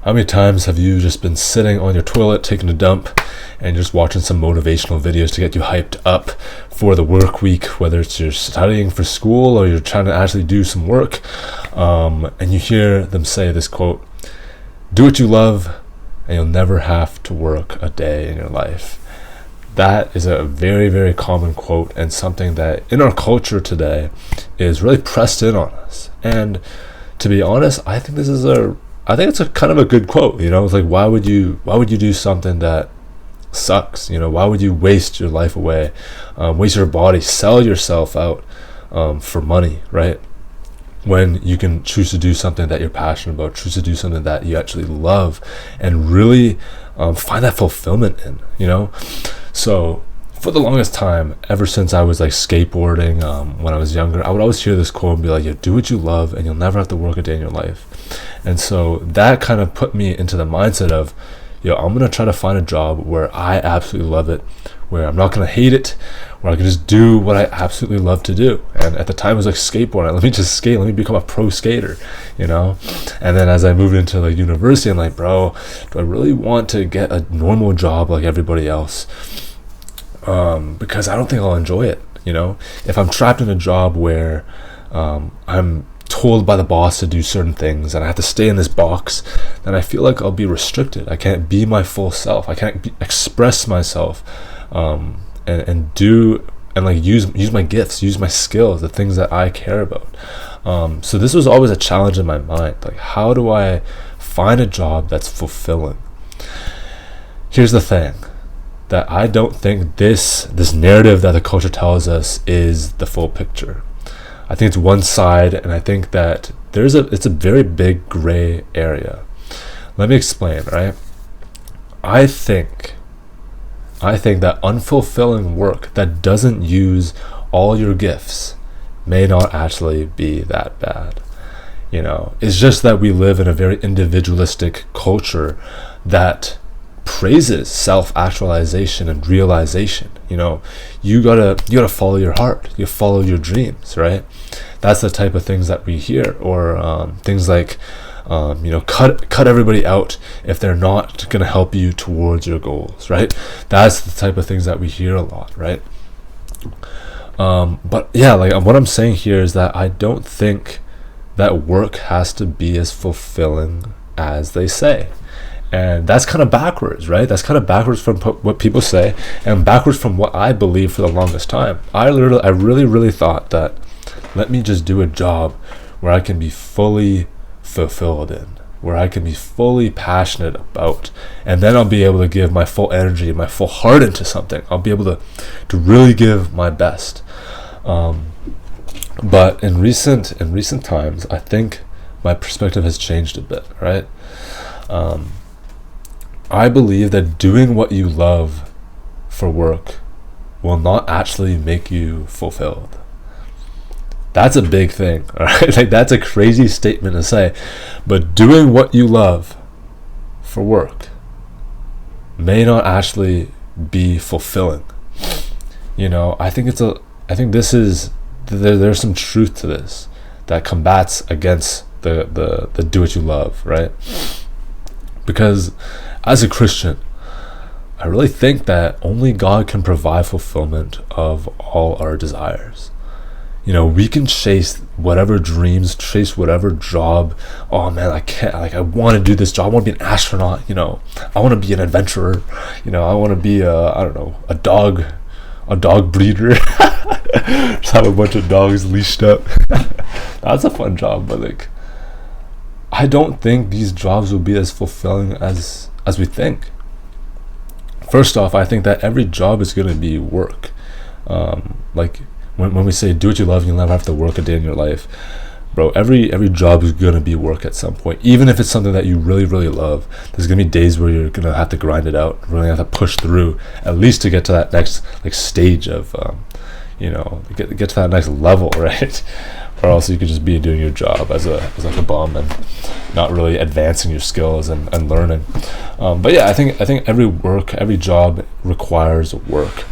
How many times have you just been sitting on your toilet taking a dump and just watching some motivational videos to get you hyped up for the work week, whether it's you're studying for school or you're trying to actually do some work, and you hear them say this quote, "Do what you love and you'll never have to work a day in your life." That is a very, very common quote, and something that in our culture today is really pressed in on us. And to be honest, I think it's a kind of a good quote. It's like, why would you do something that sucks? Why would you waste your life away, waste your body, sell yourself out for money, right? When you can choose to do something that you're passionate about, choose to do something that you actually love, and really find that fulfillment in. So for the longest time, ever since I was like skateboarding when I was younger, I would always hear this quote and be like, do what you love and you'll never have to work a day in your life. And so that kind of put me into the mindset of, I'm going to try to find a job where I absolutely love it, where I'm not going to hate it, where I can just do what I absolutely love to do. And at the time it was like skateboarding. Let me just skate. Let me become a pro skater, And then as I moved into like university, I'm like, bro, do I really want to get a normal job like everybody else? Because I don't think I'll enjoy it. If I'm trapped in a job where I'm told by the boss to do certain things and I have to stay in this box, then I feel like I'll be restricted. I can't be my full self. I can't express myself and do and like use my gifts, use my skills, the things that I care about. So this was always a challenge in my mind. Like, how do I find a job that's fulfilling? Here's the thing, that I don't think this narrative that the culture tells us is the full picture. I think it's one side, and I think that it's a very big gray area. Let me explain, right? I think that unfulfilling work that doesn't use all your gifts may not actually be that bad. It's just that we live in a very individualistic culture that praises self-actualization and realization. You gotta follow your heart, you follow your dreams, right? That's the type of things that we hear. Or things like cut everybody out if they're not gonna help you towards your goals, right? That's the type of things that we hear a lot, right? But yeah, like what I'm saying here is that I don't think that work has to be as fulfilling as they say. And that's kind of backwards, right? That's kind of backwards from what people say, and backwards from what I believed for the longest time. I really thought that, let me just do a job where I can be fully fulfilled in, where I can be fully passionate about, and then I'll be able to give my full energy and my full heart into something. I'll be able to really give my best. But in recent times, I think my perspective has changed a bit, right? I believe that doing what you love for work will not actually make you fulfilled. That's a big thing, all right? Like, that's a crazy statement to say, but doing what you love for work may not actually be fulfilling. I think there's some truth to this that combats against the do what you love, right? Because as a Christian, I really think that only God can provide fulfillment of all our desires. We can chase whatever dreams, chase whatever job. Oh man, I want to do this job. I want to be an astronaut. I want to be an adventurer. I want to be a dog breeder. Just have a bunch of dogs leashed up. That's a fun job, but I don't think these jobs will be as fulfilling as we think. First off, I think that every job is going to be work. When we say do what you love, you'll never have to work a day in your life, bro. Every job is going to be work at some point. Even if it's something that you really, really love, there's going to be days where you're going to have to grind it out, really have to push through, at least to get to that next stage of get to that next level, right? Or else you could just be doing your job as a bum and not really advancing your skills and learning. But yeah, I think every job requires work.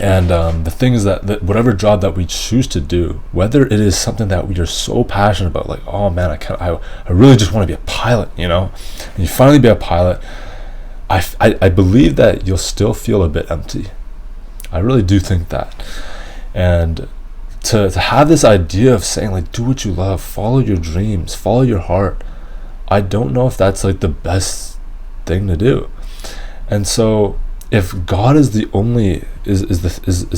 And the thing is that whatever job that we choose to do, whether it is something that we are so passionate about, like, oh man, I really just want to be a pilot, and you finally be a pilot, I believe that you'll still feel a bit empty. I really do think that. And to have this idea of saying, like, do what you love, follow your dreams, follow your heart, I don't know if that's like the best thing to do. And so if God is the only is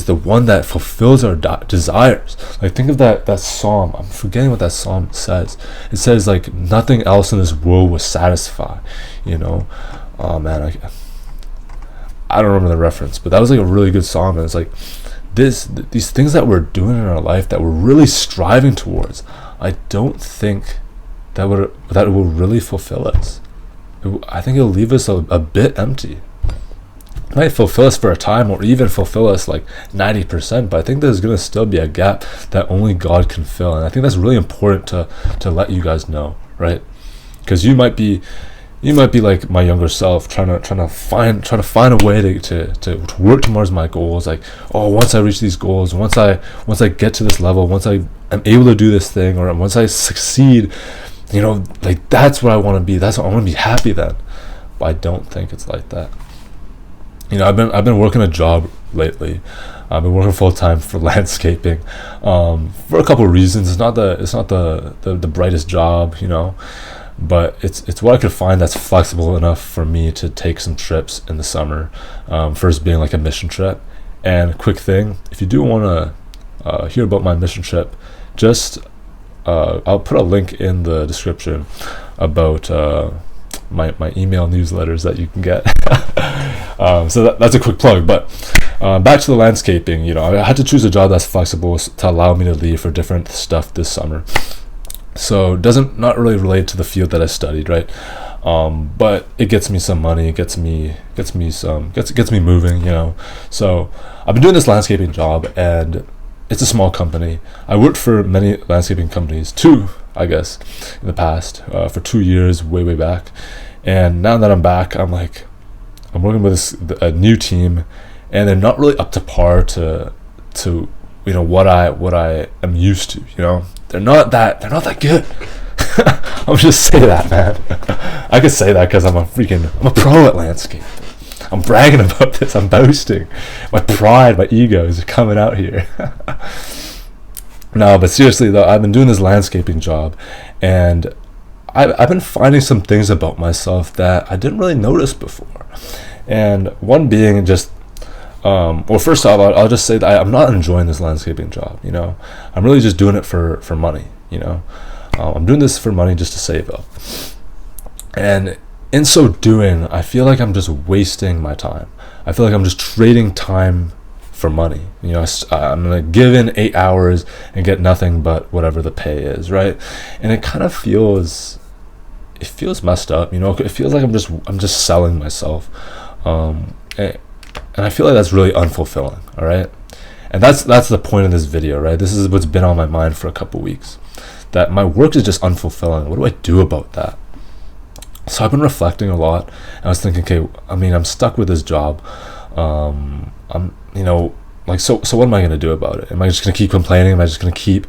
the one that fulfills our desires, like, think of that psalm. I'm forgetting what that psalm says. It says, like, nothing else in this world will satisfy. Oh man, I don't remember the reference, but that was like a really good psalm. And it's like these things that we're doing in our life that we're really striving towards, I don't think that it will really fulfill us. I think it'll leave us a bit empty. It might fulfill us for a time, or even fulfill us like 90%, but I think there's going to still be a gap that only God can fill. And I think that's really important to let you guys know, right? Because you might be like my younger self, trying to find a way to work towards my goals. Like, oh, once I reach these goals, once I get to this level, once I am able to do this thing, or once I succeed, like, that's where I want to be. That's what I want to be happy then. But I don't think it's like that. I've been working a job lately. I've been working full time for landscaping, for a couple of reasons. It's not the brightest job, but it's what I could find that's flexible enough for me to take some trips in the summer. First being like a mission trip. And quick thing, if you do want to hear about my mission trip, just I'll put a link in the description about my email newsletters that you can get. So that's a quick plug. But back to the landscaping, I had to choose a job that's flexible to allow me to leave for different stuff this summer. So not really related to the field that I studied, right? But it gets me some money, it gets me moving, So I've been doing this landscaping job, and it's a small company. I worked for many landscaping companies, 2, I guess, in the past, for 2 years, way back. And now that I'm back, I'm working with a new team, and they're not really up to par to what I am used to. They're not that good. I'll just say that, man. I could say that because I'm a pro at landscape. I'm bragging about this. I'm boasting. My pride, my ego is coming out here. No, but seriously though, I've been doing this landscaping job, and I've been finding some things about myself that I didn't really notice before. And one being just, well, first off, I'll just say that I'm not enjoying this landscaping job. I'm really just doing it for money. I'm doing this for money just to save up. And in so doing, I feel like I'm just wasting my time. I feel like I'm just trading time for money. I'm gonna give in 8 hours and get nothing but whatever the pay is, right? And it kind of feels messed up. It feels like I'm just selling myself, and I feel like that's really unfulfilling. All right, and that's the point of this video, right? This is what's been on my mind for a couple weeks. That my work is just unfulfilling. What do I do about that? So I've been reflecting a lot, and I was thinking, okay, I'm stuck with this job. So what am I going to do about it? Am I just going to keep complaining? Am I just going to keep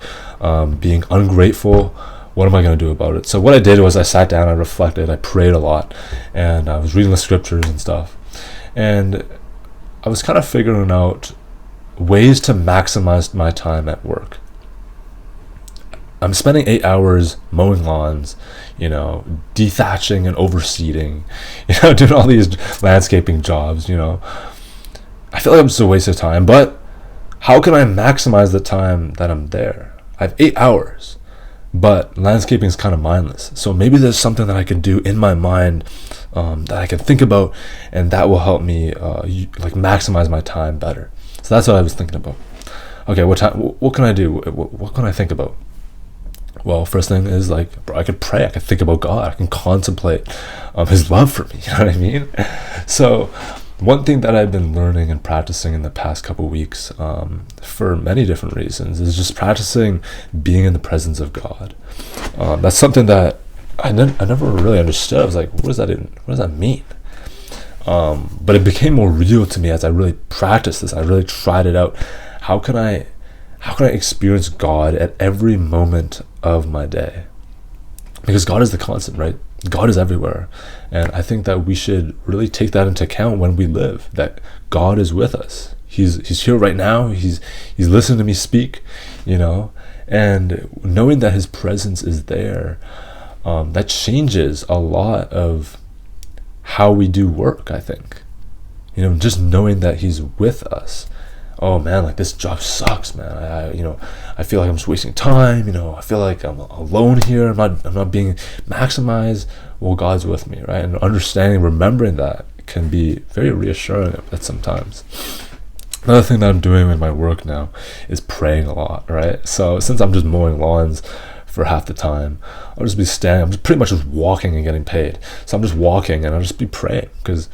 being ungrateful? What am I going to do about it? So what I did was I sat down, I reflected, I prayed a lot, and I was reading the scriptures and stuff. And I was kind of figuring out ways to maximize my time at work. I'm spending 8 hours mowing lawns, dethatching and overseeding, doing all these landscaping jobs, I feel like I'm just a waste of time. But how can I maximize the time that I'm there? I have 8 hours, but landscaping is kind of mindless. So maybe there's something that I can do in my mind that I can think about, and that will help me maximize my time better. So that's what I was thinking about. Okay, what can I do? What can I think about? Well, first thing is, I could pray. I could think about God. I can contemplate His love for me. You know what I mean? So one thing that I've been learning and practicing in the past couple weeks, for many different reasons, is just practicing being in the presence of God. That's something that I never really understood. I was like, what does that mean? But it became more real to me as I really practiced this. I really tried it out. How can I experience God at every moment of my day? Because God is the constant, right? God is everywhere. And I think that we should really take that into account when we live, that God is with us. He's here right now. He's listening to me speak, and knowing that his presence is there, that changes a lot of how we do work, I think. Just knowing that he's with us. Oh man, like this job sucks, man. I feel like I'm just wasting time. I feel like I'm alone here. I'm not being maximized. Well, God's with me, right? And understanding, remembering that can be very reassuring at sometimes. Another thing that I'm doing in my work now is praying a lot, right? So since I'm just mowing lawns for half the time, I'll just be standing. I'm just pretty much just walking and getting paid. So I'm just walking and I'll just be praying, because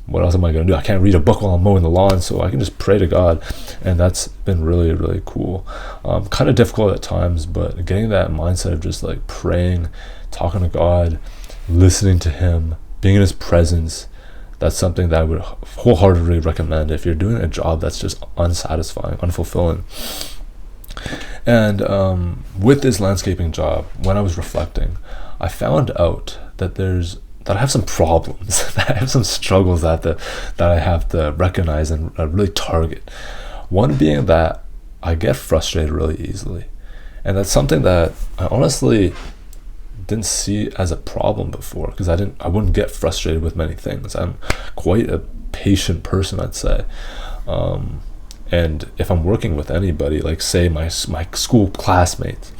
what else am I going to do? I can't read a book while I'm mowing the lawn, so I can just pray to God. And that's been really, really cool. Kind of difficult at times, but getting that mindset of just like praying, talking to God, listening to him, being in his presence, that's something that I would wholeheartedly recommend if you're doing a job that's just unsatisfying, unfulfilling. And with this landscaping job, when I was reflecting, I found out that I have some problems, that I have some struggles that I have to recognize and really target. One being that I get frustrated really easily. And that's something that I honestly didn't see as a problem before, because I wouldn't get frustrated with many things. I'm quite a patient person, I'd say. And if I'm working with anybody, like say my school classmates,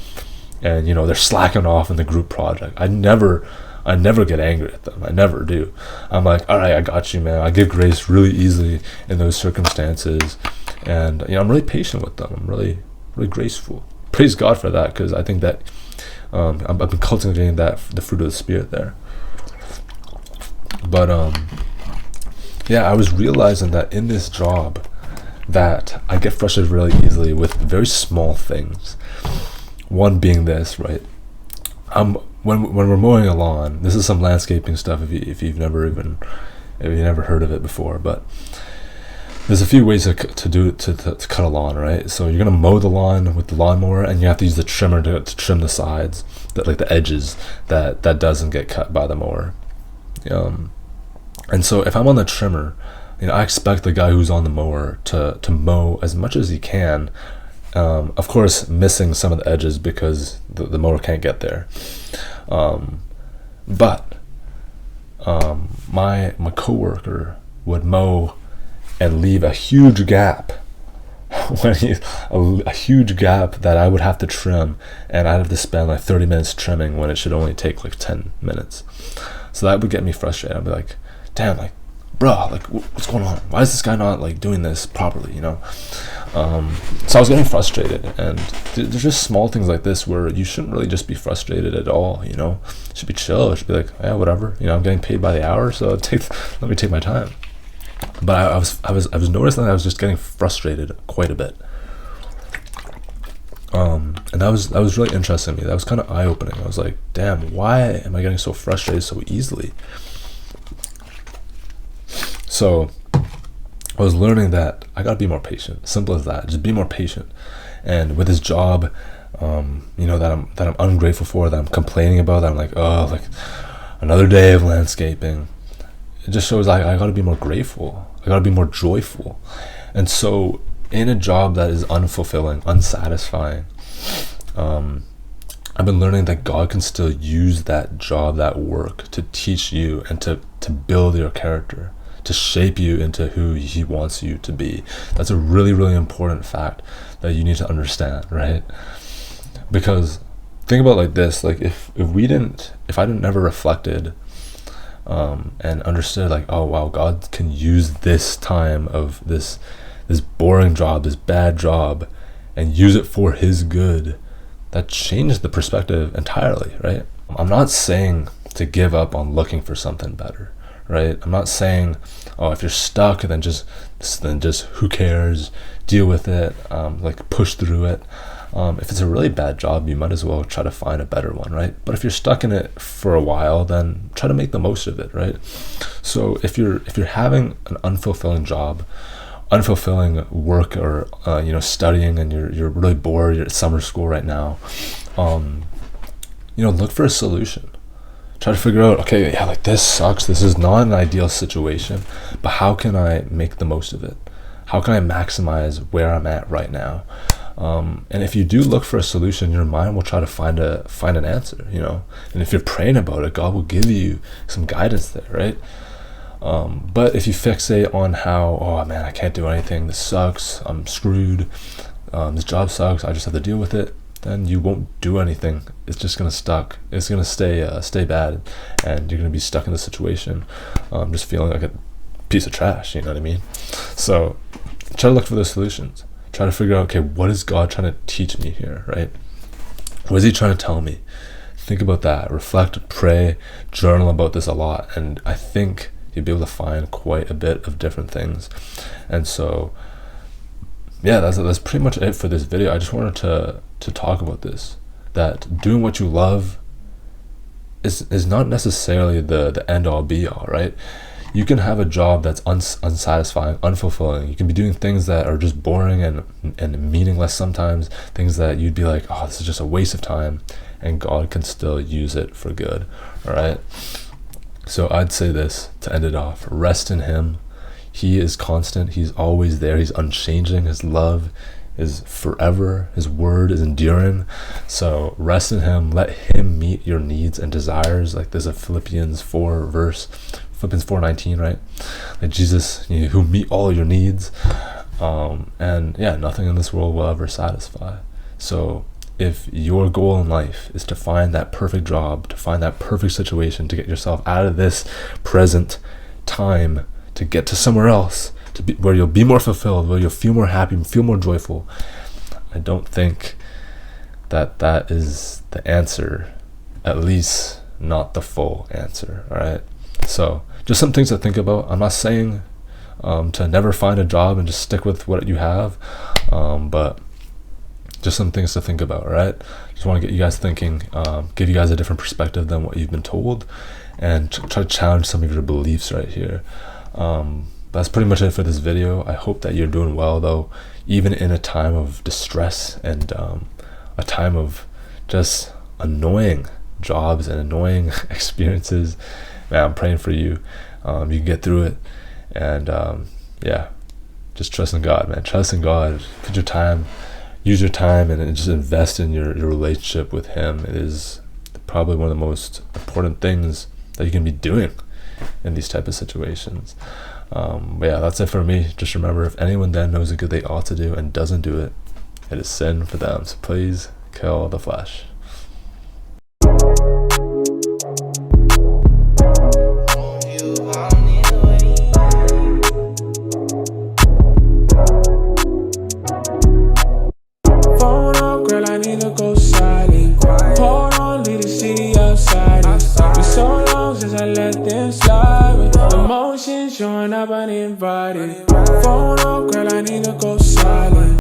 and they're slacking off in the group project, I never get angry at them. I never do. I'm like, all right, I got you, man. I give grace really easily in those circumstances, and I'm really patient with them. I'm really, really graceful. Praise God for that, because I think that I've been cultivating the fruit of the Spirit there. But I was realizing that in this job that I get frustrated really easily with very small things. One being this, right? When we're mowing a lawn, this is some landscaping stuff if you've never heard of it before, but there's a few ways to cut a lawn, right? So you're gonna mow the lawn with the lawnmower, and you have to use the trimmer to trim the sides, like the edges that doesn't get cut by the mower. And so if I'm on the trimmer, I expect the guy who's on the mower to mow as much as he can. Of course, missing some of the edges because the mower can't get there. But my coworker would mow and leave a huge gap a huge gap that I would have to trim, and I'd have to spend like 30 minutes trimming when it should only take like 10 minutes. So that would get me frustrated. I'd be like, damn, like, bro, like, what's going on? Why is this guy not like doing this properly, So I was getting frustrated, and there's just small things like this where you shouldn't really just be frustrated at all, It should be chill. It should be like, yeah, whatever, I'm getting paid by the hour, so let me take my time. But I was noticing that I was just getting frustrated quite a bit. And that was really interesting to me. That was kind of eye-opening. I was like, damn, why am I getting so frustrated so easily? So I was learning that I gotta be more patient. Simple as that. Just be more patient. And with this job, that I'm ungrateful for, that I'm complaining about, that I'm like, oh, like another day of landscaping. It just shows like I gotta be more grateful. I gotta be more joyful. And so in a job that is unfulfilling, unsatisfying, I've been learning that God can still use that job, that work, to teach you and to build your character, to shape you into who he wants you to be. That's a really, really important fact that you need to understand, right? Because think about it like this, like if I never reflected and understood like, oh wow, God can use this time of this boring job, this bad job, and use it for his good, that changed the perspective entirely, right? I'm not saying to give up on looking for something better, right? I'm not saying, oh, if you're stuck, then just who cares, deal with it, like push through it. If it's a really bad job, you might as well try to find a better one, right? But if you're stuck in it for a while, then try to make the most of it, right? So if you're having an unfulfilling job, unfulfilling work, or studying, and you're really bored, you're at summer school right now, look for a solution. Try to figure out, okay, yeah, like this sucks, this is not an ideal situation, but how can I make the most of it? How can I maximize where I'm at right now? And if you do look for a solution, your mind will try to find an answer, and if you're praying about it, God will give you some guidance there, right? But if you fixate on how, oh man, I can't do anything, this sucks, I'm screwed, this job sucks, I just have to deal with it, then you won't do anything. It's just gonna stay bad, and you're gonna be stuck in the situation, just feeling like a piece of trash. You know what I mean? So try to look for those solutions. Try to figure out, okay, what is God trying to teach me here, right? What is he trying to tell me? Think about that. Reflect, pray, journal about this a lot, and I think you'll be able to find quite a bit of different things. And so, yeah, that's pretty much it for this video. I just wanted to talk about this, that doing what you love is not necessarily the end all be all, right? You can have a job that's unsatisfying, unfulfilling. You can be doing things that are just boring and meaningless sometimes, things that you'd be like, oh, this is just a waste of time, and God can still use it for good, all right? So I'd say this to end it off: rest in him. He is constant. He's always there. He's unchanging. His love is forever. His word is enduring. So rest in him. Let him meet your needs and desires. Like there's a Philippians 4:19, right? Like Jesus, who meet all your needs. And yeah, nothing in this world will ever satisfy. So if your goal in life is to find that perfect job, to find that perfect situation, to get yourself out of this present time, to get to somewhere else, where you'll be more fulfilled, where you'll feel more happy, feel more joyful, I don't think that is the answer, at least not the full answer, all right? So just some things to think about. I'm not saying to never find a job and just stick with what you have, but just some things to think about, all right? Just want to get you guys thinking, give you guys a different perspective than what you've been told, and try to challenge some of your beliefs right here. That's pretty much it for this video. I hope that you're doing well, though, even in a time of distress and a time of just annoying jobs and annoying experiences. Man, I'm praying for you. You can get through it, and yeah, just trust in God, man. Trust in God. Put your time, use your time, and just invest in your relationship with him. It is probably one of the most important things that you can be doing in these type of situations. But yeah, that's it for me. Just remember, if anyone then knows the good they ought to do and doesn't do it, it is sin for them. So please kill the flesh. Phone up, girl, I need to go silent. Hold on, leave the city outside. It's been so long since I let them slide. With emotions showing up uninvited. Phone up, girl, I need to go silent.